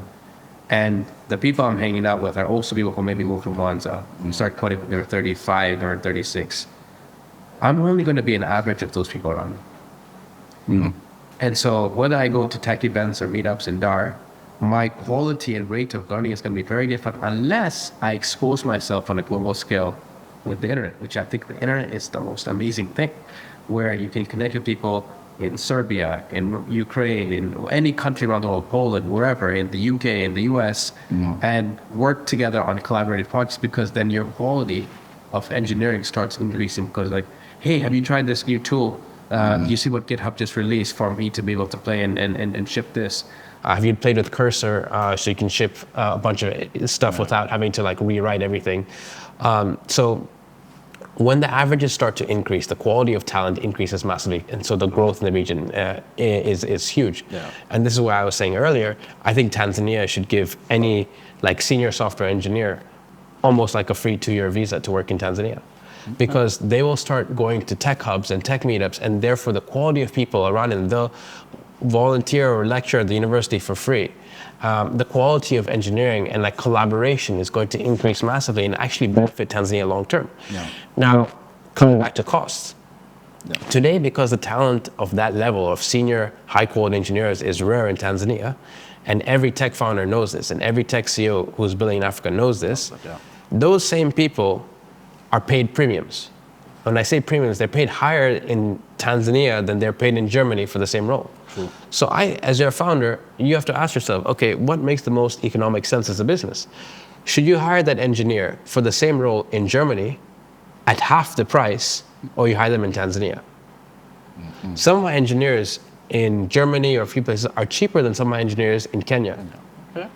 And the people I'm hanging out with are also people who maybe moved from Mwanza and start coding when they're 35 or 36. I'm only going to be an average of those people around me. Mm-hmm. And so whether I go to tech events or meetups in Dar, my quality and rate of learning is going to be very different unless I expose myself on a global scale with the internet, which I think the internet is the most amazing thing, where you can connect with people in Serbia, in Ukraine, in any country around the world, Poland, wherever, in the UK, in the US, and work together on collaborative projects, because then your quality of engineering starts increasing, because hey, have you tried this new tool? You see what GitHub just released for me to be able to play and ship this. Have you played with Cursor so you can ship a bunch of stuff without having to rewrite everything? So when the averages start to increase, the quality of talent increases massively, and so the growth in the region is huge. Yeah. And this is what I was saying earlier. I think Tanzania should give any senior software engineer almost like a free 2-year visa to work in Tanzania. Because they will start going to tech hubs and tech meetups, and therefore the quality of people around, and they'll volunteer or lecture at the university for free. The quality of engineering and collaboration is going to increase massively and actually benefit Tanzania long term. Yeah. Now, coming back to costs. Yeah. Today, because the talent of that level of senior high quality engineers is rare in Tanzania, and every tech founder knows this, and every tech CEO who's building in Africa knows this, those same people are paid premiums. When I say premiums, they're paid higher in Tanzania than they're paid in Germany for the same role. True. So as your founder, you have to ask yourself, okay, what makes the most economic sense as a business? Should you hire that engineer for the same role in Germany at half the price, or you hire them in Tanzania? Mm-hmm. Some of my engineers in Germany or a few places are cheaper than some of my engineers in Kenya. Okay.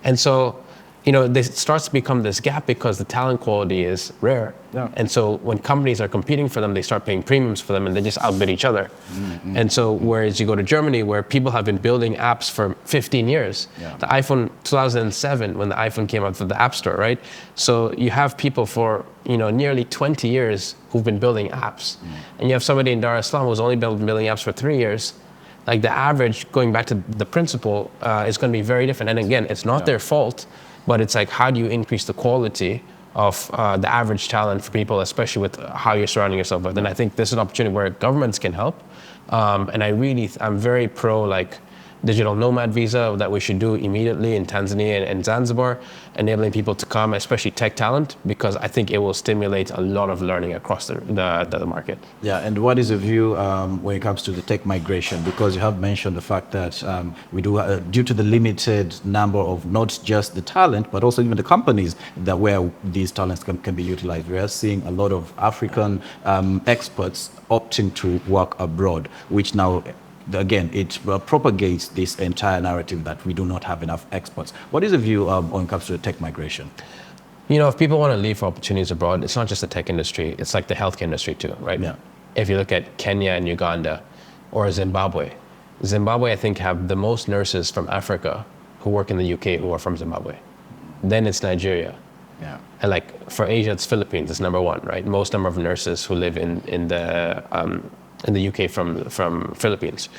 And so, there starts to become this gap because the talent quality is rare. Yeah. And so when companies are competing for them, they start paying premiums for them, and they just outbid each other. Mm-hmm. And so whereas you go to Germany, where people have been building apps for 15 years, the iPhone 2007, when the iPhone came out for the App Store, right? So you have people for nearly 20 years who've been building apps. And you have somebody in Dar es Salaam who's only been building apps for 3 years. The average, going back to the principle, is going to be very different. And again, it's not their fault. But it's how do you increase the quality of the average talent for people, especially with how you're surrounding yourself with. And I think this is an opportunity where governments can help. And I'm very pro digital nomad visa that we should do immediately in Tanzania and Zanzibar, enabling people to come, especially tech talent, because I think it will stimulate a lot of learning across the market. Yeah, and what is your view when it comes to the tech migration? Because you have mentioned the fact that we do, due to the limited number of not just the talent, but also even the companies that where these talents can be utilized, we are seeing a lot of African experts opting to work abroad, which now, again, it propagates this entire narrative that we do not have enough experts. What is the view when it comes to the tech migration? If people want to leave for opportunities abroad, it's not just the tech industry, it's the healthcare industry too, right? Yeah. If you look at Kenya and Uganda or Zimbabwe, I think have the most nurses from Africa who work in the UK who are from Zimbabwe. Then it's Nigeria. Yeah. And like for Asia, it's Philippines. It's number one, right? Most number of nurses who live in the UK from Philippines.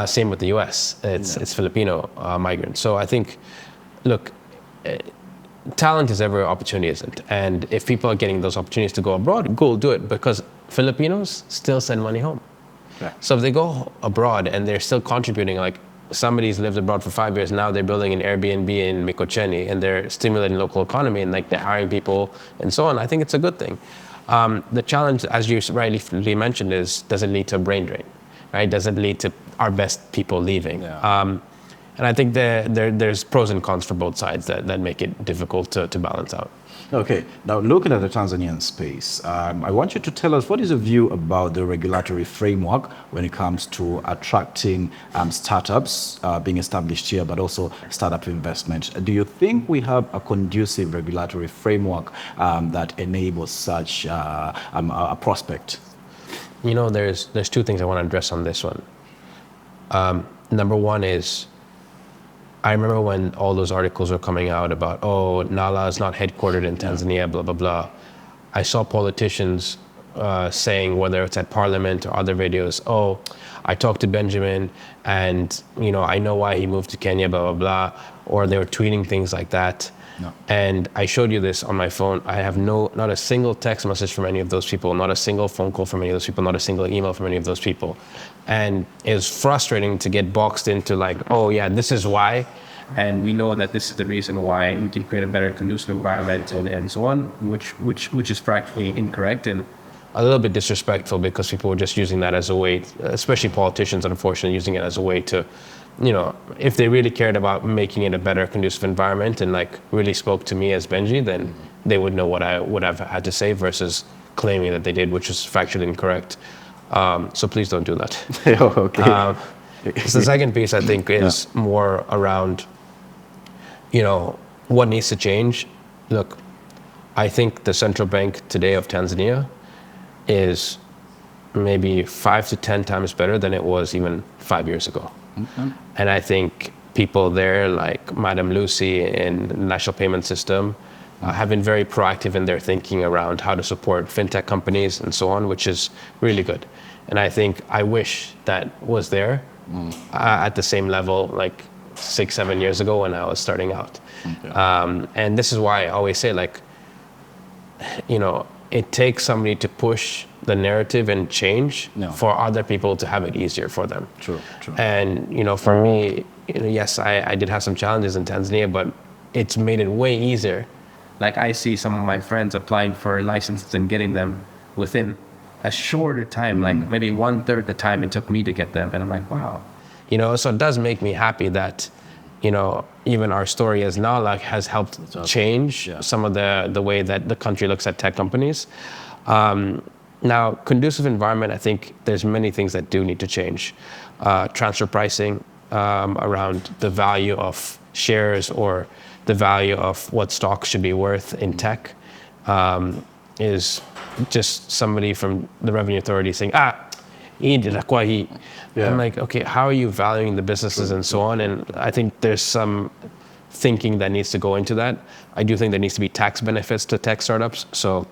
Same with the US. It's Filipino migrants. So I think, look, talent is everywhere, opportunity isn't. And if people are getting those opportunities to go abroad, go do it, because Filipinos still send money home. Yeah. So if they go abroad and they're still contributing, like somebody's lived abroad for 5 years, now they're building an Airbnb in Mikocheni and they're stimulating local economy and like they're hiring people and so on, I think it's a good thing. The challenge, as you rightly mentioned, is does it lead to a brain drain, right? Does it lead to our best people leaving? Yeah. And I think there's pros and cons for both sides that make it difficult to balance out. Okay, now looking at the Tanzanian space, I want you to tell us what is your view about the regulatory framework when it comes to attracting startups being established here, but also startup investment. Do you think we have a conducive regulatory framework that enables such a prospect? You know, there's two things I want to address on this one. Number one is, I remember when all those articles were coming out about, oh, Nala is not headquartered in Tanzania, blah, blah, blah. I saw politicians saying, whether it's at Parliament or other videos, oh, I talked to Benjamin and, you know, I know why he moved to Kenya, blah, blah, blah. Or they were tweeting things like that. No. And I showed you this on my phone. I have not a single text message from any of those people, not a single phone call from any of those people, not a single email from any of those people. And it was frustrating to get boxed into like, oh yeah, this is why. And we know that this is the reason why we can create a better conducive environment and so on, which is practically incorrect and a little bit disrespectful, because people were just using that as a way, especially politicians, unfortunately, using it as a way to, you know, if they really cared about making it a better conducive environment and like really spoke to me as Benji, then they would know what I would have had to say versus claiming that they did, which is factually incorrect. So please don't do that. Okay. So the second piece, I think, is more around, you know, what needs to change. Look, I think the central bank today of Tanzania is maybe 5 to 10 times better than it was even 5 years ago. Mm-hmm. And I think people there, like Madam Lucy in the National Payment System, have been very proactive in their thinking around how to support fintech companies and so on, which is really good. And I think I wish that was there at the same level like 6-7 years ago when I was starting out. Okay. And this is why I always say, like, you know, it takes somebody to push the narrative and change for other people to have it easier for them. True. And, you know, for me, you know, yes, I did have some challenges in Tanzania, but it's made it way easier. Like I see some of my friends applying for licenses and getting them within a shorter time, like maybe 1/3 the time it took me to get them. And I'm like, wow. You know, so it does make me happy that, you know, even our story as Nala has helped change some of the way that the country looks at tech companies. Now, conducive environment, I think there's many things that do need to change. Transfer pricing around the value of shares or the value of what stocks should be worth in tech is just somebody from the Revenue Authority saying, I'm like, okay, how are you valuing the businesses and so on? And I think there's some thinking that needs to go into that. I do think there needs to be tax benefits to tech startups. So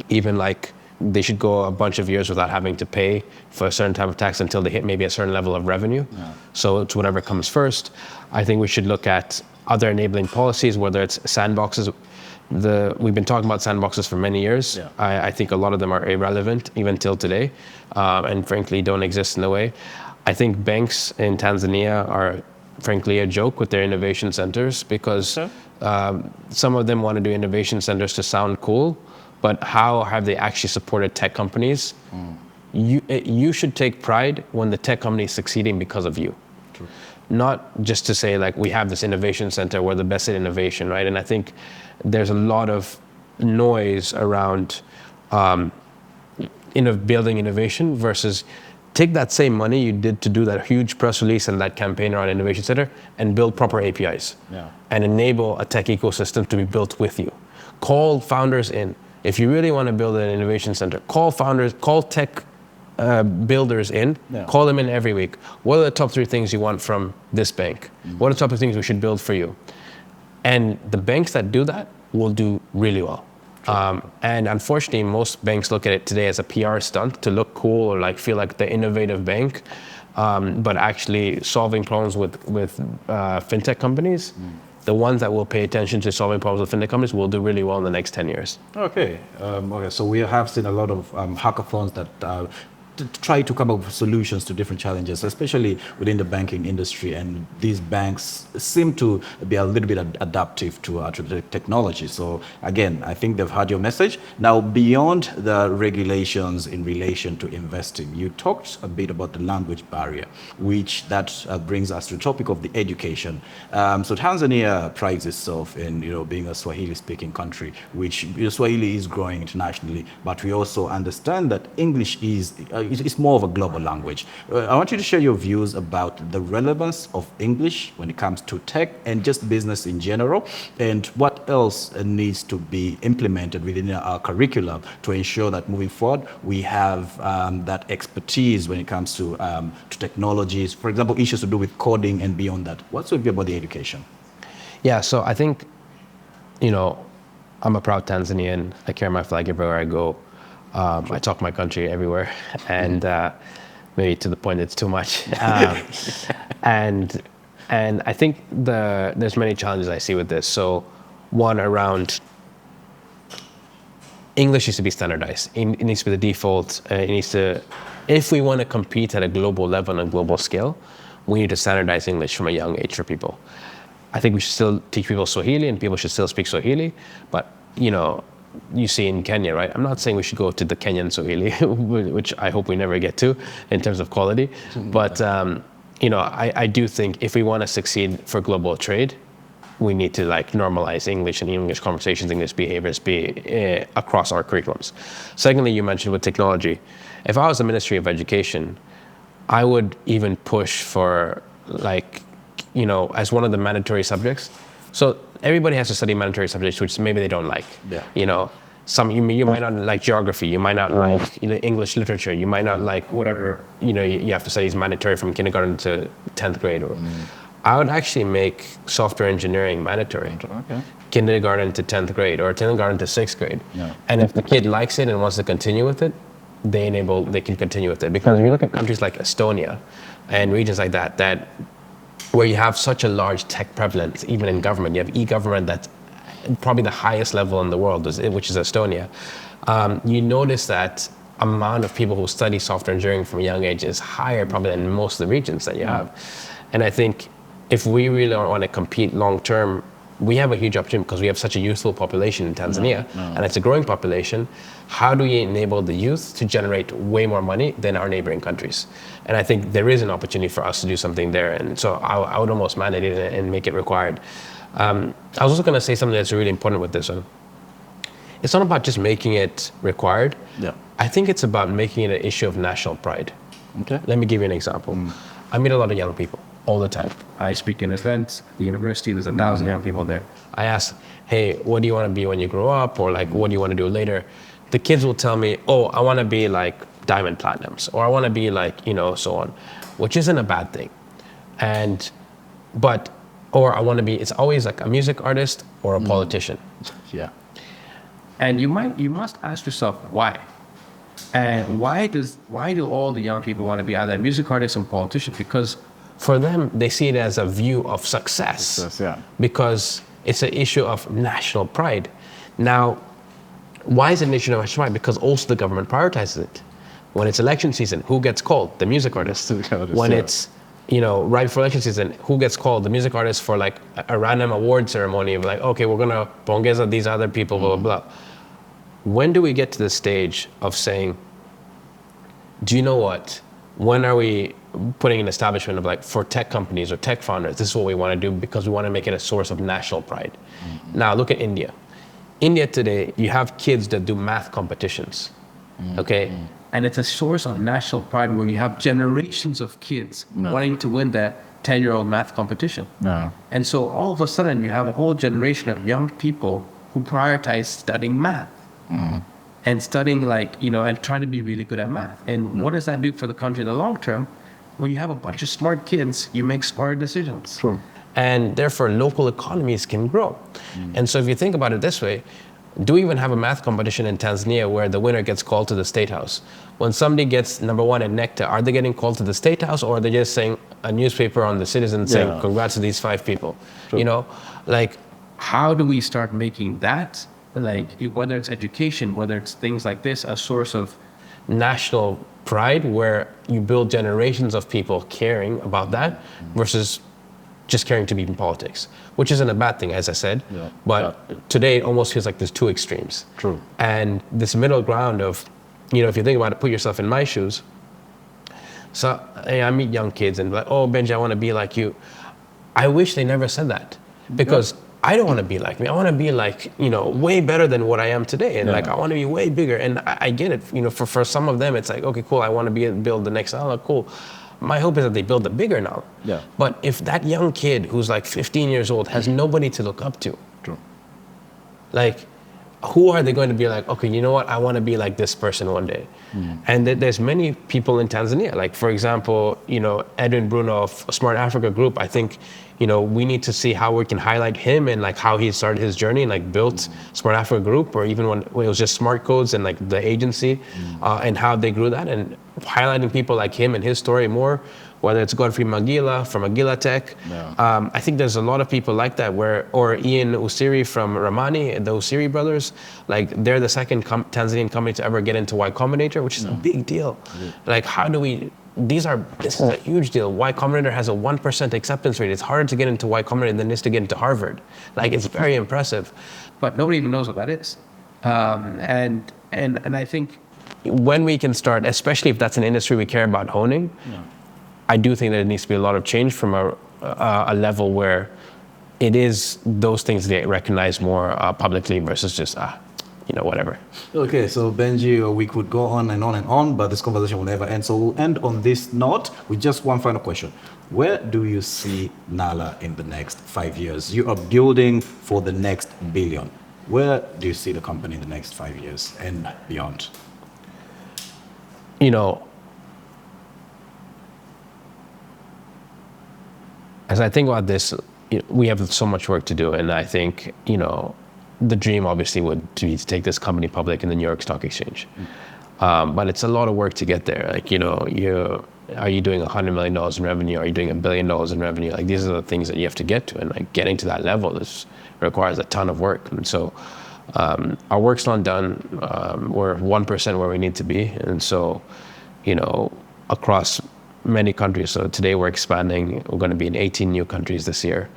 even like they should go a bunch of years without having to pay for a certain type of tax until they hit maybe a certain level of revenue. Yeah. So it's whatever comes first. I think we should look at other enabling policies, whether it's sandboxes. We've been talking about sandboxes for many years. Yeah. I think a lot of them are irrelevant even till today, and frankly don't exist in a way. I think banks in Tanzania are frankly a joke with their innovation centers, because some of them want to do innovation centers to sound cool, but how have they actually supported tech companies? You should take pride when the tech company is succeeding because of you. True. Not just to say like we have this innovation center, we're the best at innovation, right? And I think there's a lot of noise around building innovation versus take that same money you did to do that huge press release and that campaign around Innovation Center and build proper APIs and enable a tech ecosystem to be built with you. Call founders in. If you really want to build an innovation center, call founders, call tech builders in, call them in every week. What are the top 3 things you want from this bank? What are the top 3 things we should build for you? And the banks that do that will do really well. And unfortunately, most banks look at it today as a PR stunt to look cool or like feel like the innovative bank. But actually solving problems with fintech companies, the ones that will pay attention to solving problems with fintech companies will do really well in the next 10 years. Okay. So we have seen a lot of hackathons that try to come up with solutions to different challenges, especially within the banking industry. And these banks seem to be a little bit adaptive to the technology. So again, I think they've heard your message. Now, beyond the regulations in relation to investing, you talked a bit about the language barrier, which that brings us to the topic of the education. So Tanzania prides itself in being a Swahili-speaking country, which Swahili is growing internationally, but we also understand that English is it's more of a global language. I want you to share your views about the relevance of English when it comes to tech and just business in general, and what else needs to be implemented within our curriculum to ensure that moving forward we have that expertise when it comes to technologies, for example, issues to do with coding and beyond that. What's your view about the education? Yeah, so I think, I'm a proud Tanzanian. I carry my flag everywhere I go. I talk my country everywhere, and maybe to the point it's too much. And I think there's many challenges I see with this. So one around English needs to be standardized. It needs to be the default. If we want to compete at a global level and a global scale, we need to standardize English from a young age for people. I think we should still teach people Swahili, and people should still speak Swahili, but you see in Kenya, right? I'm not saying we should go to the Kenyan Swahili, which I hope we never get to in terms of quality. But, I do think if we want to succeed for global trade, we need to normalize English and English conversations, English behaviors across our curriculums. Secondly, you mentioned with technology. If I was the Ministry of Education, I would even push for as one of the mandatory subjects. So everybody has to study mandatory subjects, which maybe they don't like. Yeah. You might not like geography, you might not like English literature, you might not like whatever you have to study is mandatory from kindergarten to 10th grade. I would actually make software engineering mandatory. Okay. Kindergarten to 10th grade or kindergarten to 6th grade. Yeah. And if the kid likes it and wants to continue with it, they can continue with it. Because if you look at countries like Estonia and regions like that where you have such a large tech prevalence, even in government. You have e-government that's probably the highest level in the world, which is Estonia. You notice that amount of people who study software engineering from a young age is higher probably than most of the regions that you have. And I think if we really want to compete long term, we have a huge opportunity because we have such a youthful population in Tanzania, and it's a growing population. How do we enable the youth to generate way more money than our neighboring countries? And I think there is an opportunity for us to do something there. And so I would almost mandate it and make it required. I was also going to say something that's really important with this one. It's not about just making it required. Yeah. I think it's about making it an issue of national pride. Okay. Let me give you an example. I meet a lot of young people all the time. I speak in events at the university. There's 1,000 young people there. I ask, hey, what do you want to be when you grow up? Or what do you want to do later? The kids will tell me, oh, I want to be like diamond platinums, or I want to be so on, which isn't a bad thing. Or I want to be, it's always like a music artist or a politician. Yeah. And you must ask yourself, why? And why do all the young people want to be either music artists or politicians? Because for them, they see it as a view of success. Because it's an issue of national pride. Now, why is it an issue of national pride? Because also the government prioritizes it. When it's election season, who gets called? The music artist. When it's right before election season, who gets called? The music artist for a random award ceremony of okay, we're gonna pongeza these other people, blah, blah, blah. When do we get to the stage of saying, do you know what? When are we putting an establishment of for tech companies or tech founders, this is what we want to do because we want to make it a source of national pride. Now look at India. India today, you have kids that do math competitions, okay? And it's a source of national pride where you have generations of kids wanting to win that 10-year-old math competition. And so all of a sudden you have a whole generation of young people who prioritize studying math. and studying and trying to be really good at math. And what does that do for the country in the long term? When you have a bunch of smart kids, you make smart decisions. True. And therefore, local economies can grow. And so if you think about it this way, do we even have a math competition in Tanzania where the winner gets called to the State House? When somebody gets number one at NECTA, are they getting called to the State House, or are they just saying a newspaper on the Citizen saying, congrats to these 5 people? True. How do we start making that, whether it's education, whether it's things like this, a source of national pride where you build generations of people caring about that versus just caring to be in politics, which isn't a bad thing, as I said. Yeah. But today it almost feels like there's 2 extremes. True. And this middle ground of, if you think about it, put yourself in my shoes. So I meet young kids and like, oh, Benji, I want to be like you. I wish they never said that, because I don't want to be like me. I want to be like, way better than what I am today. And I want to be way bigger. And I get it. For some of them, it's like, okay, cool. I want to build the next Nala. Cool. My hope is that they build a bigger Nala. Yeah. But if that young kid who's like 15 years old has nobody to look up to, True. who are they going to be like, okay, you know what? I want to be like this person one day. And there's many people in Tanzania. Like, for example, Edwin Bruno of Smart Africa Group, I think, we need to see how we can highlight him and how he started his journey and built Smart Africa Group, or even when it was just Smart Codes and the agency, and how they grew that, and highlighting people like him and his story more, whether it's Godfrey Magila from Magila Tech. Yeah. I think there's a lot of people like that, or Ian Usiri from Ramani, the Usiri brothers, they're the second Tanzanian company to ever get into Y Combinator, which is a big deal. How do we, this is a huge deal. Y Combinator has a 1% acceptance rate. It's harder to get into Y Combinator than it is to get into Harvard. It's very impressive. But nobody even knows what that is. And I think when we can start, especially if that's an industry we care about honing, I do think there needs to be a lot of change from a level where it is those things they recognize more publicly versus just, whatever. Okay, so Benji, we could go on and on and on, but this conversation will never end. So we'll end on this note with just one final question. Where do you see Nala in the next 5 years? You are building for the next billion. Where do you see the company in the next 5 years and beyond? As I think about this, we have so much work to do, and I think, the dream obviously would be to take this company public in the New York Stock Exchange. But it's a lot of work to get there. Are you doing $100 million in revenue? Are you doing $1 billion in revenue? These are the things that you have to get to, and getting to that level requires a ton of work. And so our work's not done. We're 1% where we need to be, and so across many countries. So today we're expanding. We're going to be in 18 new countries this year.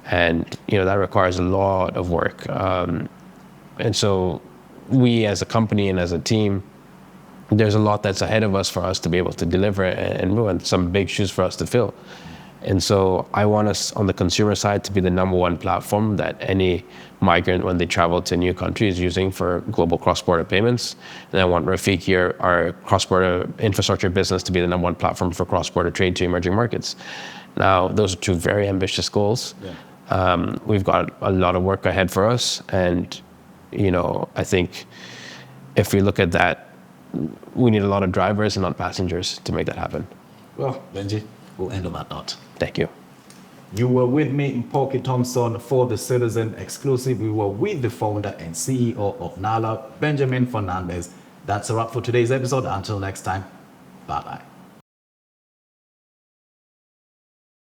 And, that requires a lot of work. And so we as a company and as a team, there's a lot that's ahead of us for us to be able to deliver and move, and some big shoes for us to fill. And so I want us on the consumer side to be the #1 platform that any migrant, when they travel to a new country, is using for global cross-border payments. And I want Rafiq here, our cross-border infrastructure business, to be the #1 platform for cross-border trade to emerging markets. Now, those are 2 very ambitious goals. Yeah. We've got a lot of work ahead for us. And, I think if we look at that, we need a lot of drivers and not passengers to make that happen. Well, Benji, we'll end on that note. Thank you. You were with me, Mpoki Thompson, for the Citizen Exclusive. We were with the founder and CEO of Nala, Benjamin Fernandes. That's a wrap for today's episode. Until next time, bye-bye.